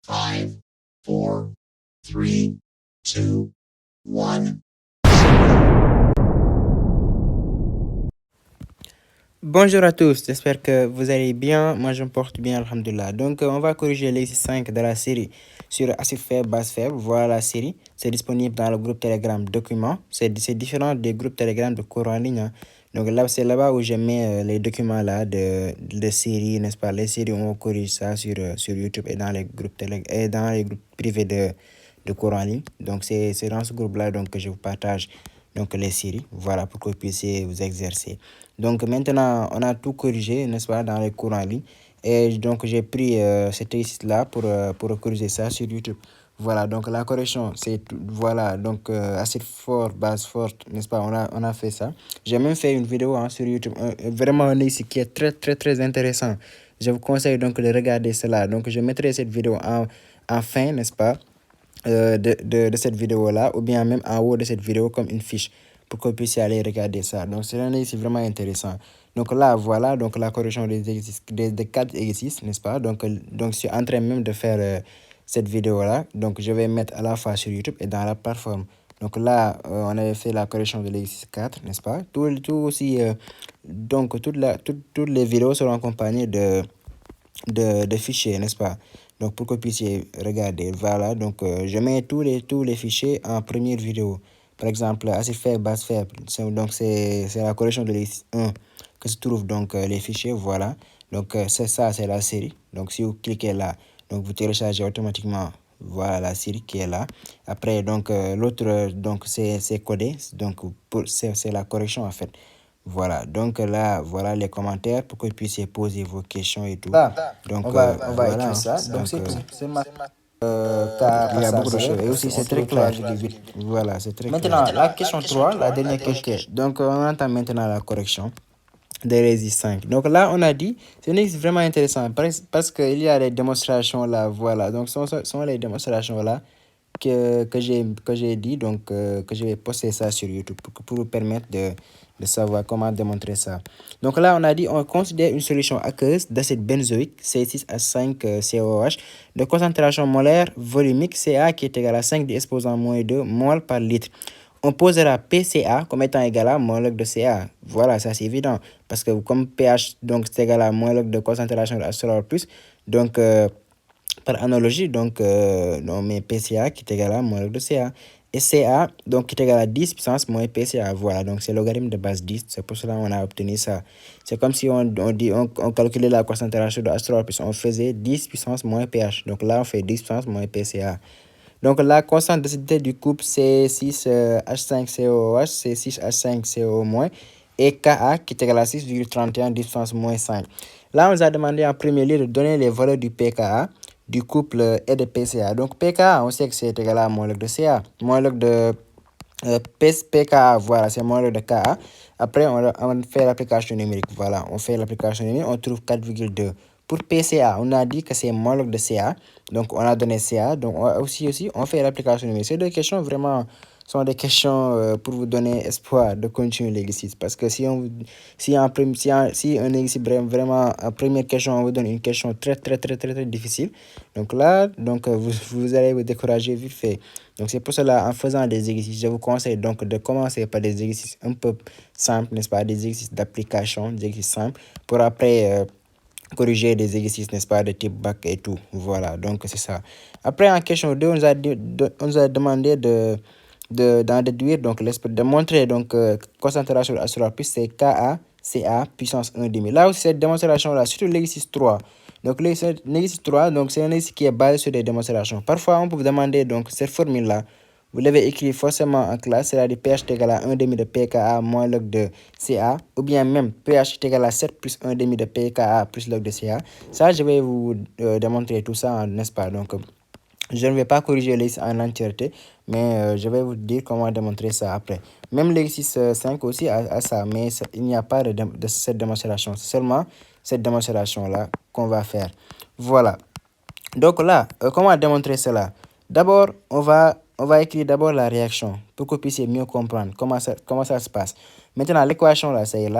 5, 4, 3, 2, 1. Bonjour à tous, j'espère que vous allez bien. Moi, je me porte bien, alhamdoulilah. Donc, on va corriger l'exercice 5 de la série sur acide faible, base faible. Voilà la série. C'est disponible dans le groupe Telegram documents. C'est différent des groupes Telegram de cours en ligne, hein. Donc, là, c'est là-bas où je mets les documents là de série, n'est-ce pas? Les séries, on corrige ça sur YouTube et dans les groupes et dans les groupes privés de cours en ligne. Donc, c'est dans ce groupe-là donc, que je vous partage donc, les séries. Voilà, pour que vous puissiez vous exercer. Donc maintenant, on a tout corrigé, n'est-ce pas, dans les cours en ligne. Et donc j'ai pris cet exercice-là pour corriger ça sur YouTube. Voilà, donc la correction, c'est voilà, donc acide fort, base forte, n'est-ce pas, on a fait ça. J'ai même fait une vidéo hein, sur YouTube, vraiment un exercice qui est très intéressant. Je vous conseille donc de regarder cela. Donc je mettrai cette vidéo en fin, n'est-ce pas, de cette vidéo-là, ou bien même en haut de cette vidéo comme une fiche pour que vous puissiez aller regarder ça. Donc, c'est un exercice vraiment intéressant. Donc là, voilà, donc la correction des 4 exercices, n'est-ce pas? Donc, je suis en train même de faire cette vidéo-là. Donc, je vais mettre à la fois sur YouTube et dans la plateforme. Donc là, on avait fait la correction de l'exercice 4, n'est-ce pas? Tout aussi, donc, toutes les vidéos seront accompagnées de fichiers, n'est-ce pas? Donc, pour que vous puissiez regarder, voilà. Donc, je mets tous les fichiers en première vidéo. Par exemple, acide faible, base faible. Donc, c'est la correction de l'exercice 1 que se trouvent donc les fichiers, voilà. Donc, c'est ça, c'est la série. Donc, si vous cliquez là, donc vous téléchargez automatiquement, voilà la série qui est là. Après, donc, l'autre, donc, c'est codé. Donc, c'est la correction en fait. Voilà, donc là, voilà les commentaires pour que vous puissiez poser vos questions et tout. Là, donc, on va écrire ça. Donc, c'est tout. C'est ma il y a beaucoup de choses. Et aussi, c'est très clair. Voilà, c'est très clair. Maintenant, la question 3 la dernière question. Donc, on entend maintenant la correction des résistants 5. Donc là, on a dit, c'est vraiment intéressant parce qu'il y a des démonstrations là, voilà. Donc, ce sont les démonstrations là que j'ai dit, donc que je vais poster ça sur YouTube pour vous permettre de savoir comment démontrer ça. Donc là, on a dit, on considère une solution aqueuse d'acide benzoïque C6H5 COH de concentration molaire volumique Ca qui est égal à 5 exposant moins 2 mol par litre. On posera PCA comme étant égal à moins log de Ca. Voilà, ça c'est évident. Parce que comme pH donc c'est égal à moins log de concentration de H plus, donc par analogie, donc on met PCA qui est égal à moins log de Ca. Et Ca donc qui est égal à 10 puissance moins PCA. Voilà, donc c'est logarithme de base 10. C'est pour cela qu'on a obtenu ça. C'est comme si on calculait la concentration de H plus, on faisait 10 puissance moins pH. Donc là, on fait 10 puissance moins PCA. Donc la constante densité du couple C6H5COH, C6H5CO- et Ka qui est égal à 6,31 10 puissance moins 5. Là, on nous a demandé en premier lieu de donner les valeurs du pKa, du couple et de PCA. Donc pKa, on sait que c'est égal à moins log de Ca. Moins log de pKa, voilà, c'est moins log de Ka. Après, on fait l'application numérique. Voilà, on fait l'application numérique, on trouve 4,2. Pour PCA, on a dit que c'est moins log de Ca. Donc, on a donné Ca. Donc, on fait l'application numérique. Ces deux questions, vraiment, sont des questions pour vous donner espoir de continuer l'exercice. Parce que si un exercice vraiment, en première question, on vous donne une question très difficile. Donc là, donc, vous allez vous décourager vite fait. Donc, c'est pour cela, en faisant des exercices, je vous conseille donc de commencer par des exercices un peu simples, n'est-ce pas? Des exercices d'application, des exercices simples, pour après corriger des exercices, n'est-ce pas, de type bac et tout. Voilà, donc c'est ça. Après, en question 2, on nous a demandé d'en déduire, donc, de montrer, donc, concentration de plus, c'est Ka, Ca, puissance 1,5. Là aussi, cette démonstration-là, surtout l'exercice 3. Donc, l'exercice 3, donc, c'est un exercice qui est basé sur des démonstrations. Parfois, on peut vous demander, donc, cette formule-là, vous l'avez écrit forcément en classe, c'est-à-dire pH est égal à 1,5 de pKa moins log de Ca, ou bien même pH est égal à 7 plus 1,5 de pKa plus log de Ca. Ça, je vais vous démontrer tout ça, n'est-ce pas? Donc, je ne vais pas corriger l'exercice en entièreté, mais je vais vous dire comment démontrer ça après. Même l'exercice 5 aussi a ça, mais il n'y a pas de cette démonstration. C'est seulement cette démonstration-là qu'on va faire. Voilà. Donc là, comment démontrer cela? D'abord, on va écrire d'abord la réaction pour que vous puissiez mieux comprendre comment ça se passe. Maintenant, l'équation là, c'est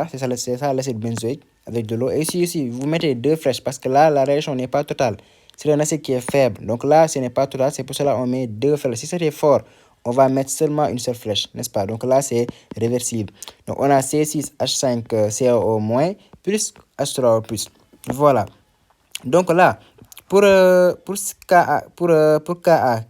ça l'acide benzoïque avec de l'eau. Et ici, vous mettez deux flèches parce que là, la réaction n'est pas totale. c'est un acide qui est faible. Donc là, ce n'est pas total, c'est pour cela qu'on met 2 flèches. Si c'était fort, on va mettre seulement une seule flèche, n'est-ce pas? Donc là, c'est réversible. Donc on a C6H5COO- plus H3O+. Voilà. Donc là, pour Ka,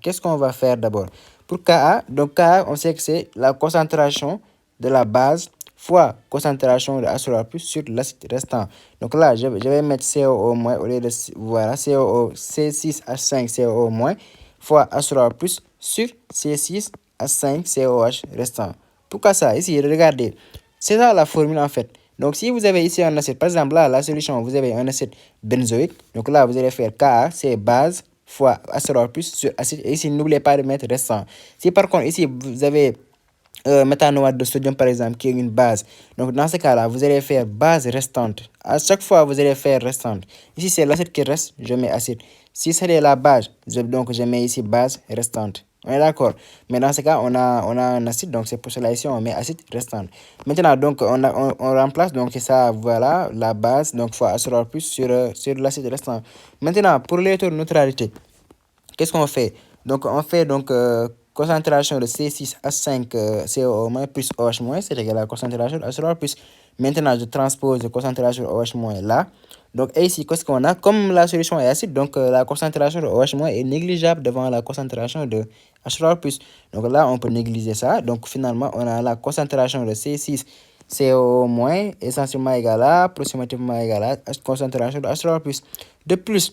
qu'est-ce qu'on va faire d'abord? Pour Ka, donc Ka, on sait que c'est la concentration de la base fois concentration de H3+ sur l'acide restant. Donc là, je vais mettre COO- au lieu de, voilà, C6H5COO- fois H3+ sur C6H5COH restant. Pourquoi ça? Ici, regardez. C'est ça la formule en fait. Donc, si vous avez ici un acide, par exemple, là, la solution, vous avez un acide benzoïque. Donc là, vous allez faire Ka, c'est base fois H3+ sur acide. Et ici, n'oubliez pas de mettre restant. Si par contre, ici, vous avez méthanoate de sodium, par exemple, qui est une base. Donc, dans ce cas-là, vous allez faire base restante. À chaque fois, vous allez faire restante. Ici, c'est l'acide qui reste, je mets acide. Si c'est la base, donc je mets ici base restante. On est d'accord? Mais dans ce cas, on a un acide, donc c'est pour cela ici, on met acide restante. Maintenant, donc, on remplace, donc c'est ça, voilà, la base, donc fois H3+ sur l'acide restant. Maintenant, pour l'électroneutralité, qu'est-ce qu'on fait? Donc, on fait donc concentration de C6H5COO- plus OH-, c'est égal à la concentration de H3+. Maintenant, je transpose la concentration de OH- là. Donc, ici, qu'est-ce qu'on a? Comme la solution est acide, donc la concentration de OH- est négligeable devant la concentration de H3+. Donc là, on peut négliger ça. Donc, finalement, on a la concentration de C6COO- essentiellement égale à, approximativement égale à la concentration de H3+. De plus,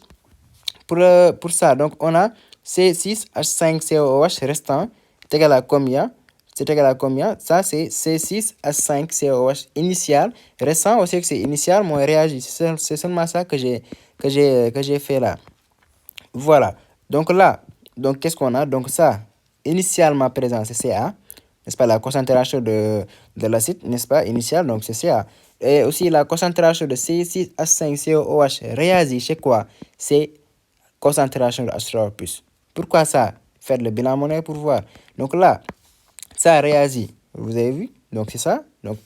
pour ça, donc on a C6H5COOH restant est égal à combien? C'est égal à combien? Ça, c'est C6H5COOH initial. Restant aussi que c'est initial, moins réagi. C'est seulement ça que j'ai fait là. Voilà. Donc là, donc qu'est-ce qu'on a? Donc ça, initialement présent, c'est Ca. N'est-ce pas? La concentration de l'acide, n'est-ce pas? Initial, donc c'est Ca. Et aussi la concentration de C6H5COOH réagit chez quoi? C'est concentration de H3+. Pourquoi ça? Faites le bilan monnaie pour voir. Donc là, ça réagit. Vous avez vu? Donc c'est ça. Donc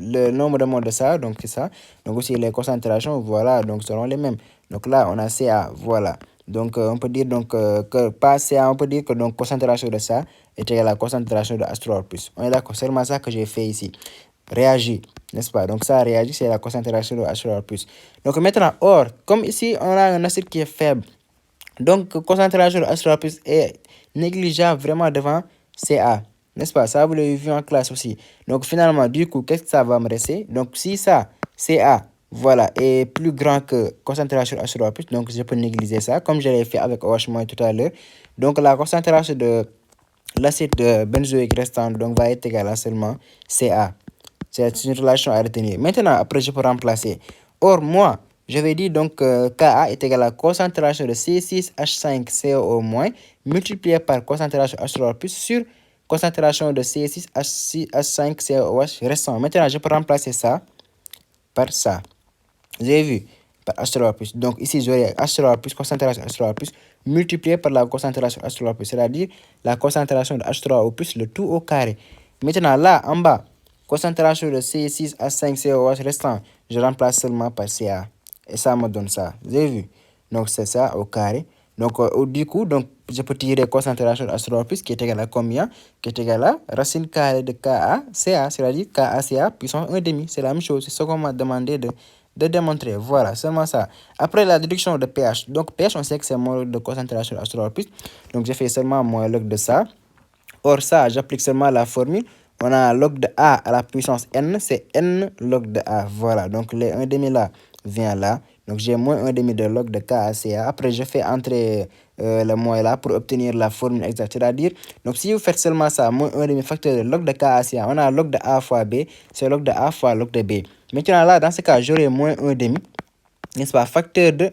le nombre de moles de ça, donc c'est ça. Donc aussi les concentrations, voilà, donc seront les mêmes. Donc là, on a Ca, voilà. Donc on peut dire donc que pas Ca, on peut dire que donc concentration de ça est égale à la concentration de H3+. On est d'accord, c'est seulement ça que j'ai fait ici. Réagit, n'est-ce pas? Donc ça réagit, c'est la concentration de H3+. Donc maintenant, or, comme ici on a un acide qui est faible, donc, concentration de H3+ est négligeable vraiment devant Ca. N'est-ce pas? Ça, vous l'avez vu en classe aussi. Donc, finalement, du coup, qu'est-ce que ça va me rester? Donc, si ça, Ca, voilà, est plus grand que concentration de H3+, donc je peux négliger ça, comme je l'ai fait avec OH- tout à l'heure. Donc, la concentration de l'acide benzoïque restant donc, va être égale à seulement Ca. C'est une relation à retenir. Maintenant, après, je peux remplacer. Or, moi, je vais dire donc que Ka est égal à la concentration de C6H5COO- multiplié par concentration H3+ sur concentration de C6H5COOH restant. Maintenant, je peux remplacer ça par ça. Vous avez vu? Par H3+. Donc ici, j'aurai H3+, concentration H3+, multiplié par la concentration H3+, c'est-à-dire la concentration de H3O+, le tout au carré. Maintenant, là, en bas, concentration de C6H5COH restant, je remplace seulement par Ca. Et ça me donne ça. Vous avez vu? Donc c'est ça au carré. Donc du coup, donc, je peux tirer concentration de H3+, qui est égal à combien? Qui est égal à racine carrée de Ka, Ca, c'est-à-dire KaCa puissance 1,5. C'est la même chose. C'est ce qu'on m'a demandé de démontrer. Voilà, seulement ça. Après la déduction de pH. Donc pH, on sait que c'est moins log de concentration de H3+. Donc j'ai fait seulement moins log de ça. Or ça, j'applique seulement la formule. On a log de A à la puissance n, c'est n log de A. Voilà, donc les 1,5 là vient là. Donc j'ai moins 1,5 de log de KaCa. Après, je fais entrer le moins là pour obtenir la formule exacte. C'est-à-dire, donc si vous faites seulement ça, moins 1,5 facteur de log de KaCa, on a log de A fois B, c'est log de A fois log de B. Maintenant là, dans ce cas, j'aurai moins 1,5, n'est-ce pas, facteur de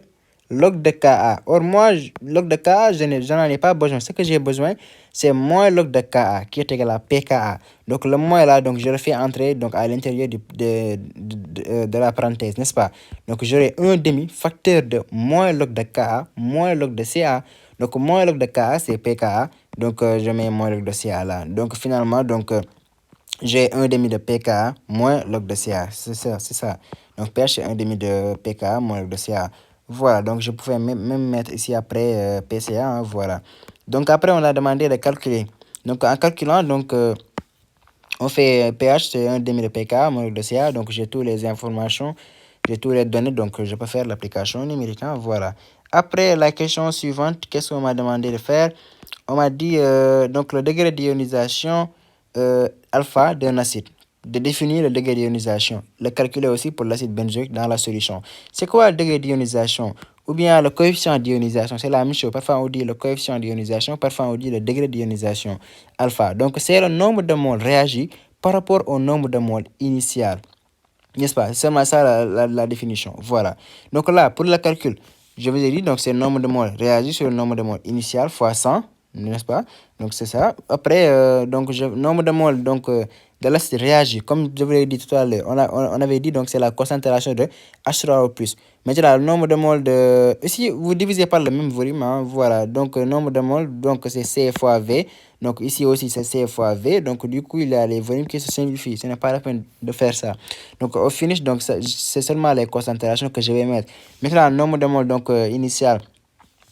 log de Ka. Or, moi, log de Ka, je n'en ai pas besoin. Ce que j'ai besoin, c'est moins log de Ka, qui est égal à pKa. Donc, le moins là, donc, je le fais entrer donc, à l'intérieur de la parenthèse, n'est-ce pas? Donc, j'aurai 1,5 facteur de moins log de Ka, moins log de Ca. Donc, moins log de Ka, c'est pKa. Donc, je mets moins log de Ca là. Donc, finalement, donc, j'ai 1,5 de pKa moins log de Ca. C'est ça, c'est ça. Donc, pH, c'est 1,5 de pKa moins log de Ca. Voilà, donc je pouvais même mettre ici après PCA, hein, voilà. Donc après, on a demandé de calculer. Donc en calculant, donc on fait pH, c'est 1 demi de pK, molécule de CA, donc j'ai toutes les informations, j'ai toutes les données, donc je peux faire l'application numérique, hein, voilà. Après, la question suivante, qu'est-ce qu'on m'a demandé de faire? On m'a dit donc le degré d'ionisation alpha d'un acide. De définir le degré d'ionisation. Le calculer aussi pour l'acide benzoïque dans la solution. C'est quoi le degré d'ionisation? Ou bien le coefficient d'ionisation? C'est la même chose. Parfois on dit le coefficient d'ionisation, parfois on dit le degré d'ionisation alpha. Donc c'est le nombre de moles réagis par rapport au nombre de moles initial. N'est-ce pas? C'est seulement ça la définition. Voilà. Donc là, pour le calcul, je vous ai dit, donc c'est le nombre de moles réagi sur le nombre de moles initial fois 100, n'est-ce pas? Donc c'est ça. Après, donc nombre de moles donc, de l'acide réagi, comme je vous l'ai dit tout à l'heure, on avait dit donc c'est la concentration de H3O+. Maintenant, le nombre de moles de... Ici, vous divisez par le même volume, hein, voilà. Donc, nombre de moles, donc c'est C fois V. Donc ici aussi, c'est C fois V. Donc du coup, il y a les volumes qui se simplifient. Ce n'est pas la peine de faire ça. Donc au finish, donc c'est seulement les concentrations que je vais mettre. Maintenant, le nombre de moles donc, initial,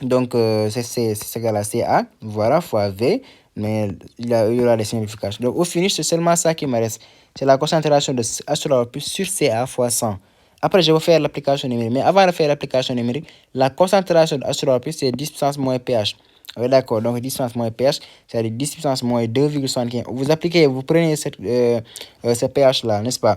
donc c'est égal à CA, voilà, fois V. Mais il y aura les simplifications. Donc au finish, c'est seulement ça qui me reste. C'est la concentration de H3O+ sur CA fois 100. Après, je vais faire l'application numérique. Mais avant de faire l'application numérique, la concentration de H3O+, c'est 10 puissance moins pH. Oui, d'accord. Donc 10 puissance moins pH, c'est-à-dire 10 puissance moins 2,75. Vous appliquez, vous prenez ce pH-là, n'est-ce pas?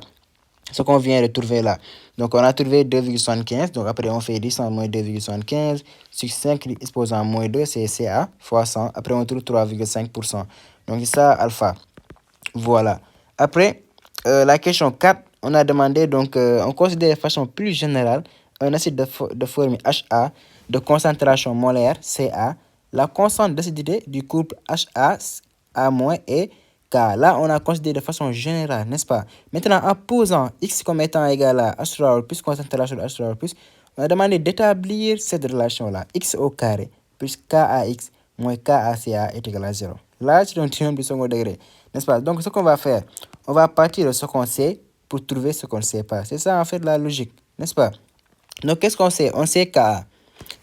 Ce qu'on vient de trouver là. Donc, on a trouvé 2,75. Donc, après, on fait 10 puissance moins 2,75 sur 5 exposant moins 2, c'est CA fois 100. Après, on trouve 3,5%. Donc, c'est ça, alpha. Voilà. Après, la question 4, on a demandé, donc, on considère de façon plus générale un acide de formule HA de concentration molaire CA, la constante d'acidité du couple HA A- et K. Là, on a considéré de façon générale, n'est-ce pas? Maintenant, en posant X comme étant égal à H3O plus concentration de H3O plus, on a demandé d'établir cette relation-là, X au carré plus KAX moins KACA est égal à 0. Là, c'est un théorème du second degré, n'est-ce pas? Donc, ce qu'on va faire, on va partir de ce qu'on sait pour trouver ce qu'on ne sait pas. C'est ça, en fait, la logique, n'est-ce pas? Donc, qu'est-ce qu'on sait? On sait Ka.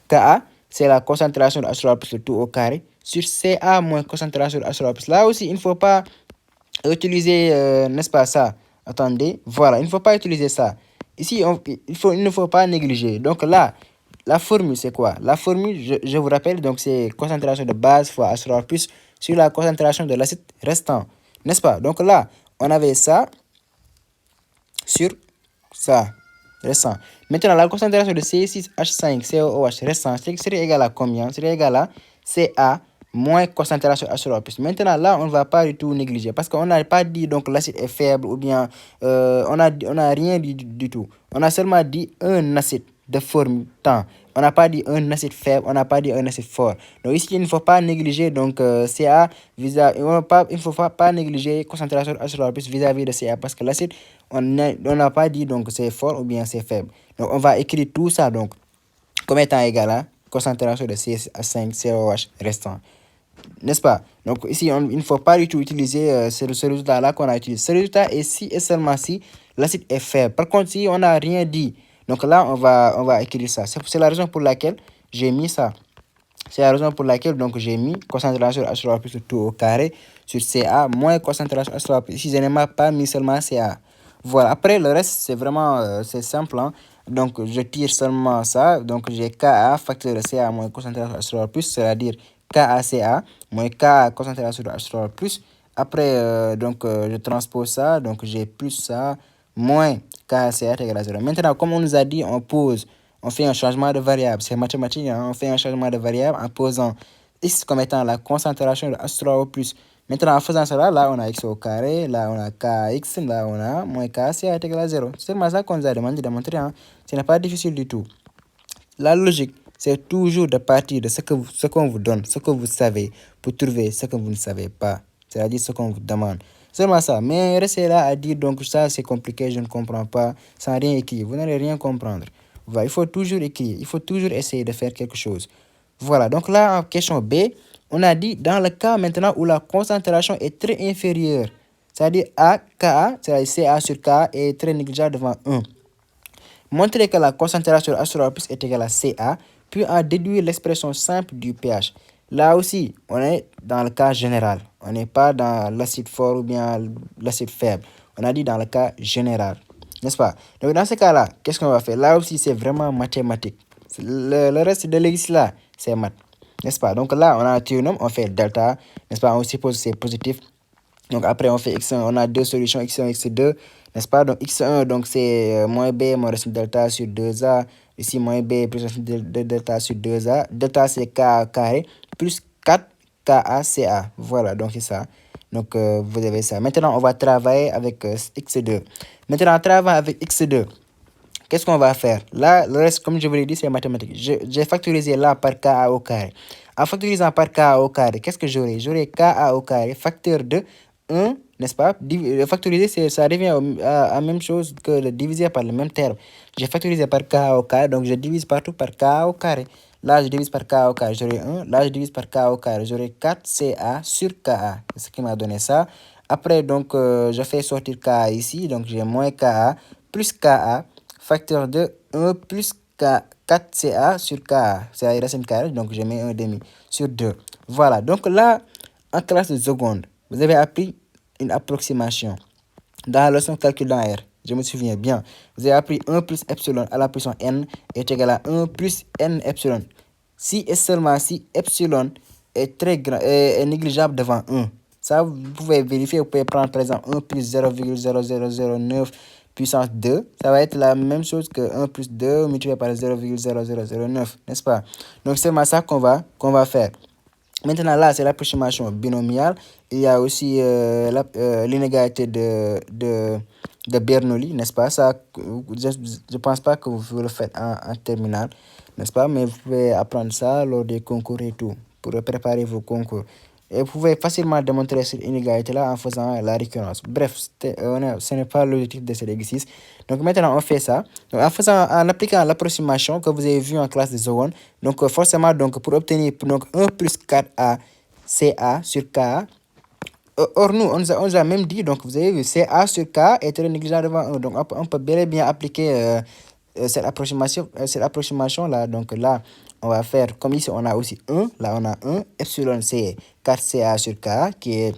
Ka, c'est la concentration de H3O plus le tout au carré sur Ca moins concentration de H3O plus. Là aussi, il ne faut pas utiliser, n'est-ce pas ça? Attendez, voilà, il ne faut pas utiliser ça. Ici, il ne faut pas négliger. Donc là, la formule, c'est quoi? La formule, je vous rappelle, donc c'est concentration de base fois H3O plus sur la concentration de l'acide restant, n'est-ce pas? Donc là, on avait ça sur ça, restant. Maintenant, la concentration de C6H5COOH restant serait égale à combien? Serait égale à Ca moins concentration H3O+. Maintenant, là, on ne va pas du tout négliger parce qu'on n'a pas dit donc l'acide est faible ou bien on a rien dit du tout. On a seulement dit un acide de forme temps. On n'a pas dit un acide faible, on n'a pas dit un acide fort. Donc ici, il ne faut pas négliger donc Ca vis-à-vis, il ne faut pas négliger concentration H3O+ vis-à-vis de Ca parce que l'acide, on n'a pas dit donc c'est fort ou bien c'est faible. Donc on va écrire tout ça donc comme étant égal à concentration de C5COH restant. N'est-ce pas? Donc ici, il ne faut pas du tout utiliser ce résultat-là qu'on a utilisé. Ce résultat est si et seulement si l'acide est faible. Par contre, si on n'a rien dit, donc là, on va écrire ça. C'est la raison pour laquelle j'ai mis ça. C'est la raison pour laquelle donc j'ai mis concentration H3O plus tout au carré sur Ca moins concentration H3O plus. Ici, je n'ai pas mis seulement Ca. Voilà. Après, le reste, c'est vraiment c'est simple. Hein. Donc, je tire seulement ça. Donc, j'ai Ka facteur de Ca moins concentration H3O plus, c'est-à-dire KACA moins K concentration de H3O plus. Après, je transpose ça. Donc, j'ai plus ça moins KACA égale à 0. Maintenant, comme on nous a dit, on fait un changement de variable. C'est mathématique, hein? On fait un changement de variable en posant x comme étant la concentration de H3O+. Maintenant, en faisant cela, là, on a x au carré, là, on a kx, là, on a moins kc est égal à 0. C'est seulement ça qu'on nous a demandé de montrer. Hein? Ce n'est pas difficile du tout. La logique, c'est toujours de partir de ce qu'on vous donne, ce que vous savez, pour trouver ce que vous ne savez pas. C'est-à-dire ce qu'on vous demande. Seulement ça. Mais restez là à dire donc ça c'est compliqué, je ne comprends pas, sans rien écrire. Vous n'allez rien comprendre. Voilà, il faut toujours écrire, il faut toujours essayer de faire quelque chose. Voilà, donc là en question B, on a dit dans le cas maintenant où la concentration est très inférieure, c'est-à-dire A, Ka, c'est-à-dire Ca sur K est très négligeable devant 1. montrer que la concentration de H3O+ est égale à Ca, puis en déduire l'expression simple du pH. Là aussi, on est dans le cas général. On n'est pas dans l'acide fort ou bien l'acide faible. On a dit dans le cas général. N'est-ce pas? Donc dans ce cas-là, qu'est-ce qu'on va faire? Là aussi, c'est vraiment mathématique. Le reste de l'exercice là, c'est maths. N'est-ce pas? Donc là, on a un théorème, on fait delta. N'est-ce pas? On suppose que c'est positif. Donc après, on fait x1, on a deux solutions, x1, x2. N'est-ce pas? Donc x1, donc c'est moins b moins racine delta sur 2a. Ici, moins b plus racine de delta sur 2a. Delta, c'est k carré plus 4 KACA. Voilà, donc c'est ça. Donc, vous avez ça. Maintenant, on va travailler avec x2. Maintenant, on travaille avec x2. Qu'est-ce qu'on va faire? Là, le reste, comme je vous l'ai dit, c'est mathématique. J'ai factorisé là par Ka au carré. En factorisant par Ka au carré, qu'est-ce que j'aurai? J'aurai Ka au carré, facteur de 1, n'est-ce pas? Factoriser, ça revient à la même chose que de diviser par le même terme. J'ai factorisé par Ka au carré, donc je divise partout par Ka au carré. Là, je divise par K au carré, j'aurai 1. Là, je divise par K au carré, j'aurai 4CA sur KA. C'est ce qui m'a donné ça. Après, donc, je fais sortir KA ici. Donc, j'ai moins KA plus KA, facteur de 1 plus K, 4CA sur KA. C'est la racine carrée, donc je mets 1 demi sur 2. Voilà, donc là, en classe de seconde, vous avez appris une approximation. Dans la leçon calcul dans R, je me souviens bien, vous avez appris 1 plus epsilon à la puissance n est égal à 1 plus n epsilon. Si et seulement si epsilon est très grand, est négligeable devant 1. Ça, vous pouvez vérifier, vous pouvez prendre par exemple 1 plus 0,0009 puissance 2. Ça va être la même chose que 1 plus 2 multiplié par 0,0009, n'est-ce pas? Donc c'est ça qu'on va faire. Maintenant, là, c'est l'approximation binomiale. Il y a aussi l'inégalité de Bernoulli, n'est-ce pas? Ça, je ne pense pas que vous le faites en terminale, n'est-ce pas? Mais vous pouvez apprendre ça lors des concours et tout, pour préparer vos concours. Et vous pouvez facilement démontrer cette inégalité-là en faisant la récurrence. Bref, ce n'est pas l'objectif de cet exercice. Donc maintenant, on fait ça. Donc, en appliquant l'approximation que vous avez vu en classe de seconde. Donc forcément, donc, pour obtenir donc, 1 plus 4A CA sur K. Or, nous, on nous a même dit, donc vous avez vu, CA sur K est très négligeable devant 1. Donc on peut bel et bien appliquer cette approximation-là. Donc là, on va faire, comme ici, on a aussi 1. Là, on a 1. Epsilon, c'est 4CA sur K, qui est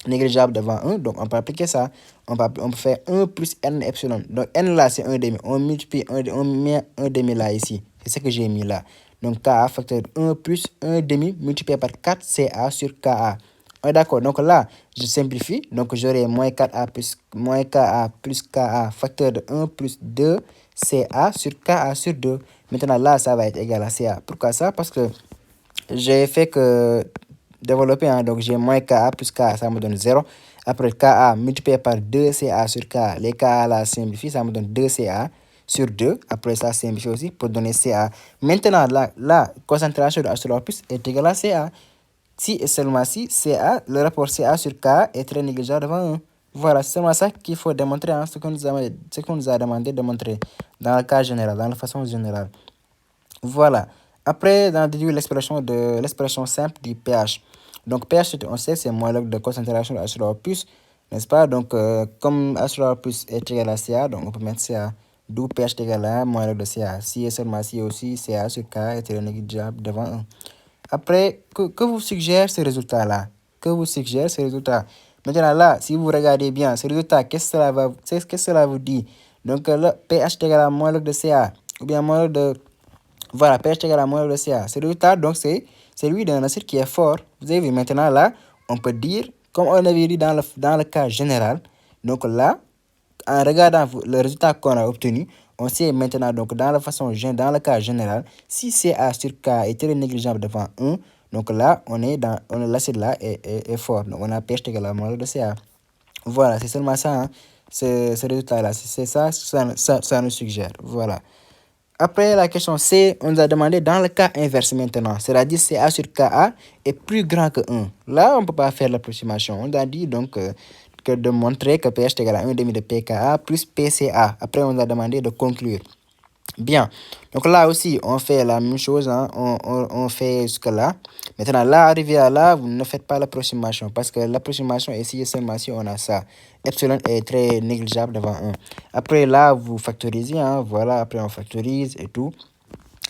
négligeable devant 1. Donc, on peut appliquer ça. On peut faire 1 plus n epsilon. Donc, n là, c'est 1 demi. On multiplie, on met 1 demi là, ici. C'est ce que j'ai mis là. Donc, Ka facteur 1 plus 1 demi multiplié par 4CA sur Ka. D'accord, donc là, je simplifie. Donc, j'aurai moins 4A plus Ka facteur de 1 plus 2 CA sur Ka sur 2. Maintenant, là, ça va être égal à CA. Pourquoi ça? Parce que j'ai fait que développer, hein, donc j'ai moins Ka plus Ka, ça me donne 0. Après, Ka multiplié par 2CA sur Ka, les Ka là simplifient, ça me donne 2CA sur 2. Après, ça simplifie aussi pour donner CA. Maintenant, la concentration de H3O+ est égale à CA. Si et seulement si CA, le rapport CA sur K est très négligeable devant 1. Voilà, c'est seulement ça qu'il faut démontrer, hein, ce qu'on nous a demandé de montrer dans le cas général, dans la façon générale. Voilà. Après, dans l'expression simple du pH. Donc, pH, on sait, c'est molécule de concentration de H3O+, n'est-ce pas? Donc, comme H3O+ est égal à Ca, donc on peut mettre Ca. D'où pH est égal à molécule de Ca. Si et seulement si aussi, Ca sur K est très négligeable devant 1. Après, que vous suggère ce résultat-là? Que vous suggère ce résultat? Maintenant, là, si vous regardez bien, ce résultat, qu'est-ce que cela vous dit? Donc, le pH est égal à molécule de Ca, ou bien molécule de... Voilà, pH est égal à molécule de Ca. Ce résultat, donc, c'est celui d'un acide qui est fort. Vous avez vu, maintenant, là, on peut dire, comme on avait dit dans le cas général, donc là, en regardant le résultat qu'on a obtenu, on sait maintenant, donc, dans le cas général, si CA sur K est très négligeable devant 1, donc là, l'acide là est fort. Donc, on a pH égal à molécule de Ca. Voilà, c'est seulement ça, hein, ce résultat-là. C'est ça nous suggère. Voilà. Après la question C, on nous a demandé dans le cas inverse maintenant. C'est-à-dire CA sur KA est plus grand que 1. Là, on ne peut pas faire l'approximation. On a dit donc que de montrer que pH est égal à 1 demi de pKa plus PCa. Après, on nous a demandé de conclure. Bien. Donc là aussi, on fait la même chose, hein. On fait jusque-là. Maintenant, là, arrivé à là, vous ne faites pas l'approximation parce que l'approximation est ici seulement si on a ça. Epsilon est très négligeable devant 1. Après, là, vous factorisez, hein. Voilà, après, on factorise et tout.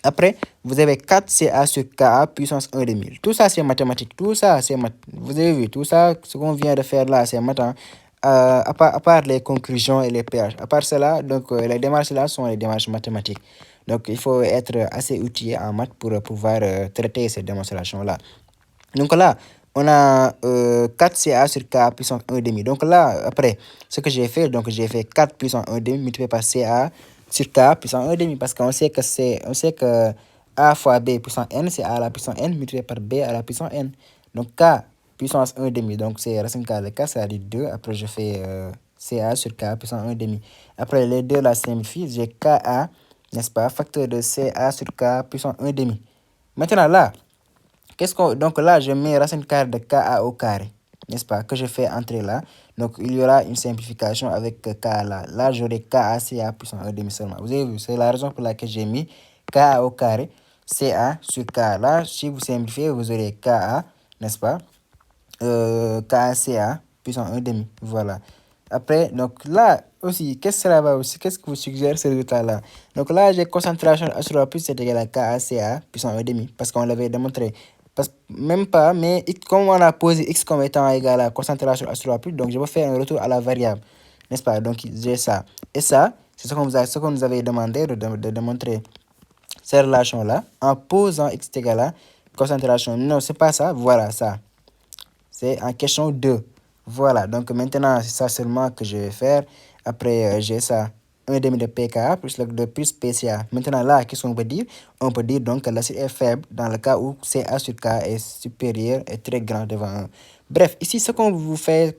Après, vous avez 4 CA sur KA puissance 1 demi. Tout ça, c'est mathématique. Tout ça, c'est vous avez vu, tout ça, ce qu'on vient de faire là, c'est maths, hein. À part les conclusions et les pH. À part cela, donc, les démarches là sont les démarches mathématiques. Donc, il faut être assez outillé en maths pour pouvoir traiter ces démonstrations-là. Donc là, on a 4 CA sur K puissance 1 demi. Donc là, après, ce que j'ai fait, donc j'ai fait 4 puissance 1 demi multiplié par CA sur K puissance 1 demi parce qu'on sait que A fois B puissance N, c'est A à la puissance N multiplié par B à la puissance N. Donc K puissance 1 demi, donc c'est racine K de K, c'est-à-dire 2. Après, je fais CA sur K puissance 1 demi. Après, les deux la simplifient, j'ai KA, n'est-ce pas, facteur de CA sur K puissance 1 demi. Maintenant là, donc là, je mets racine carrée de KA au carré, n'est-ce pas, que je fais entrer là. Donc, il y aura une simplification avec K là. Là, j'aurai KA puissance 1 demi seulement. Vous avez vu, c'est la raison pour laquelle j'ai mis KA au carré, CA sur K. Là, si vous simplifiez, vous aurez KA, n'est-ce pas, KCA puissance 1 demi. Voilà. Après, donc là aussi, qu'est-ce que vous suggère ce résultat-là? Donc là, j'ai concentration H3 plus c'est égal à KACA puissance 1 demi, parce qu'on l'avait démontré. Même pas, mais comme on a posé X comme étant égal à concentration H3 plus, donc je vais faire un retour à la variable, n'est-ce pas? Donc j'ai ça. Et ça, c'est ce qu'on nous avait demandé de démontrer ces relations-là en posant X égal à concentration. Non, c'est pas ça, voilà ça. C'est en question 2. Voilà, donc maintenant, c'est ça seulement que je vais faire. Après, j'ai ça, 1 demi de pKa plus le de plus PCA. Maintenant, là, qu'est-ce qu'on peut dire? On peut dire donc que l'acide est faible dans le cas où CA sur K est supérieur et très grand devant 1. Bref, ici, ce qu'on vous fait,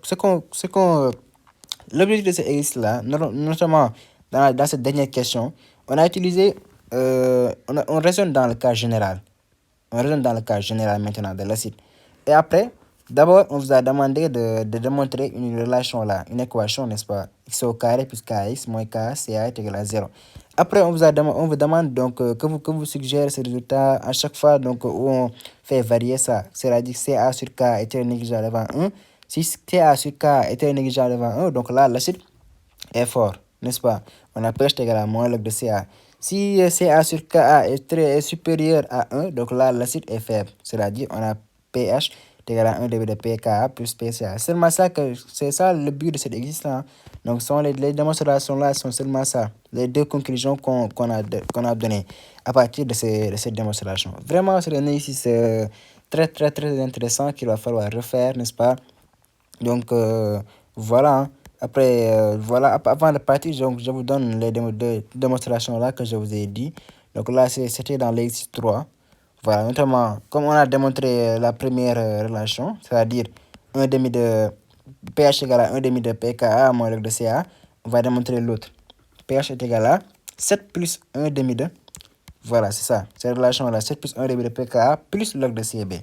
l'objectif de cet exercice-là, notamment dans cette dernière question, on a utilisé, on raisonne dans le cas général. On raisonne dans le cas général maintenant de l'acide. Et après, d'abord, on vous a demandé de démontrer une relation là, une équation, n'est-ce pas? X au carré plus kx moins k, ca est égal à 0. Après, on vous demande donc que vous suggérez ce résultat à chaque fois donc, où on fait varier ça. C'est-à-dire ca sur k est négligeable devant 1. Si ca sur k est négligeable devant 1, donc là, l'acide est fort, n'est-ce pas? On a pH égal à moins log de Ca. Si Ca sur Ka est supérieur à 1, donc là, l'acide est faible. C'est-à-dire, on a pH égal à 1 dB de pKa plus pCa. Seulement ça, c'est ça le but de cet exercice là. Donc, les démonstrations là sont seulement ça. Les deux conclusions qu'on a données à partir de cette démonstration. Vraiment, c'est un exercice très, très, très intéressant qu'il va falloir refaire, n'est-ce pas? Donc, voilà, hein. Après, voilà, avant de partir, donc, je vous donne les démonstrations là que je vous ai dit. Donc là, c'était dans l'exercice 3. Voilà, notamment, comme on a démontré la première relation, c'est-à-dire 1 demi de pH égale à 1 demi de pKa moins log de Ca, on va démontrer l'autre. pH est égal à 7 plus 1 demi de, voilà, c'est ça, cette relation-là, 7 plus 1 demi de pKa plus log de Cb.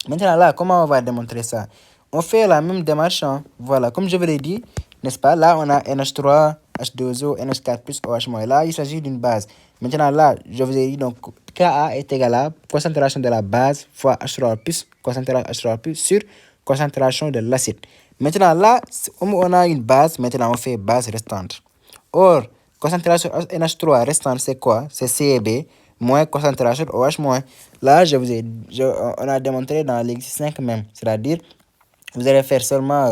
Maintenant, là, comment on va démontrer ça? On fait la même démarche, hein. Voilà, comme je vous l'ai dit, n'est-ce pas? Là, on a NH3, H2O, NH4+, OH-. Là, il s'agit d'une base. Maintenant, là, je vous ai dit, donc, Ka est égal à concentration de la base fois H3+, concentration H3+, sur concentration de l'acide. Maintenant, là, on a une base. Maintenant, on fait base restante. Or, concentration NH3 restante, c'est quoi? C'est CB moins concentration OH-. Là, on a démontré dans l'exercice 5 même. C'est-à-dire, vous allez faire seulement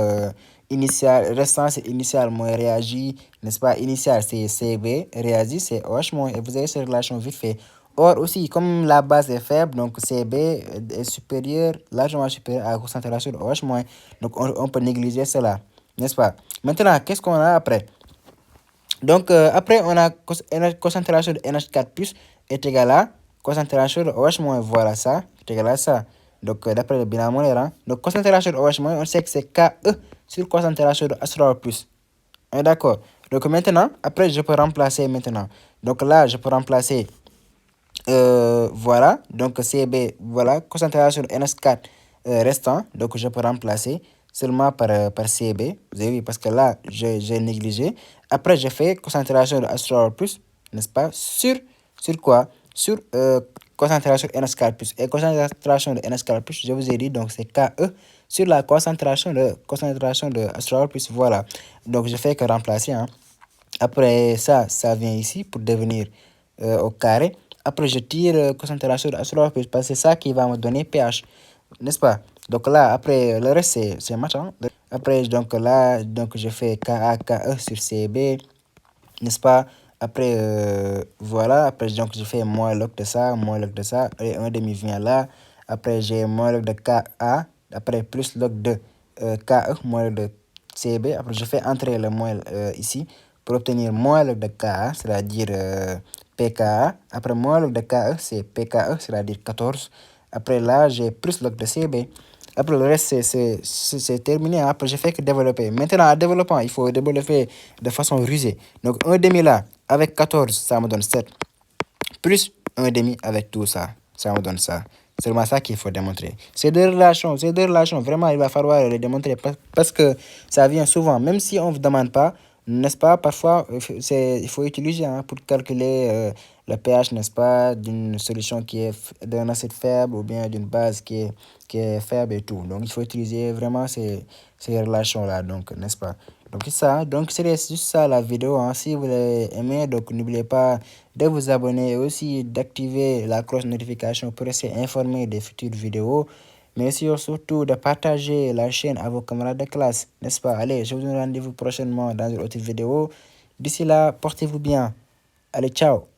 initial, restant c'est initial moins réagi, n'est-ce pas? Initial c'est CB, réagi c'est OH-, et vous avez cette relation vite fait. Or aussi, comme la base est faible, donc CB est supérieur, largement supérieur à la concentration de OH-. Donc on peut négliger cela, n'est-ce pas? Maintenant, qu'est-ce qu'on a après? Donc, après, on a concentration de NH4+, est égal à concentration de OH-. Voilà ça, est égal à ça. Donc, d'après le bilan molaire, hein. Donc, concentration de OH-, on sait que c'est Ke sur concentration de H3+. On est d'accord? Donc, maintenant, après, je peux remplacer maintenant. Donc, là, je peux remplacer, voilà. Donc, CB, voilà, concentration de NH4 restant. Donc, je peux remplacer seulement par CB. Vous avez vu, parce que là, j'ai négligé. Après, je fais concentration de H3+, n'est-ce pas, sur quoi? Sur concentration n-square plus. Et concentration de n-square plus, je vous ai dit, donc c'est KE sur la concentration de H3O plus, voilà. Donc je fais que remplacer, hein. Après ça vient ici pour devenir au carré. Après, je tire concentration de H3O plus parce que c'est ça qui va me donner pH, n'est-ce pas? Donc là, après, le reste, c'est maths, hein. Après, donc là, donc je fais KE sur CB, n'est-ce pas? Après, voilà, après, donc je fais moins log de ça, et 1 demi vient là. Après, j'ai moins log de KA, après plus log de KE, moins log de CB. Après, je fais entrer le moins ici pour obtenir moins log de KA, c'est-à-dire PKA. Après, moins log de KE, c'est PKE, c'est-à-dire 14. Après, là, j'ai plus log de CB. Après, le reste, c'est terminé. Après, je fais que développer. Maintenant, en développant, il faut développer de façon rusée. Donc, 1 demi là, avec 14, ça me donne 7. Plus 1 demi avec tout ça, ça me donne ça. C'est vraiment ça qu'il faut démontrer. Ces deux relations, vraiment, il va falloir les démontrer parce que ça vient souvent. Même si on ne vous demande pas, n'est-ce pas, parfois, il faut utiliser pour calculer le pH, n'est-ce pas, d'une solution qui est d'un acide faible ou bien d'une base qui est faible et tout. Donc, il faut utiliser vraiment ces relations-là, donc, n'est-ce pas? Donc, c'est ça. Donc, c'est juste ça la vidéo, hein. Si vous l'avez aimé, donc, n'oubliez pas de vous abonner et aussi d'activer la cloche de notification pour rester informé des futures vidéos. Mais aussi, surtout, de partager la chaîne à vos camarades de classe, n'est-ce pas? Allez, je vous donne rendez-vous prochainement dans une autre vidéo. D'ici là, portez-vous bien. Allez, ciao!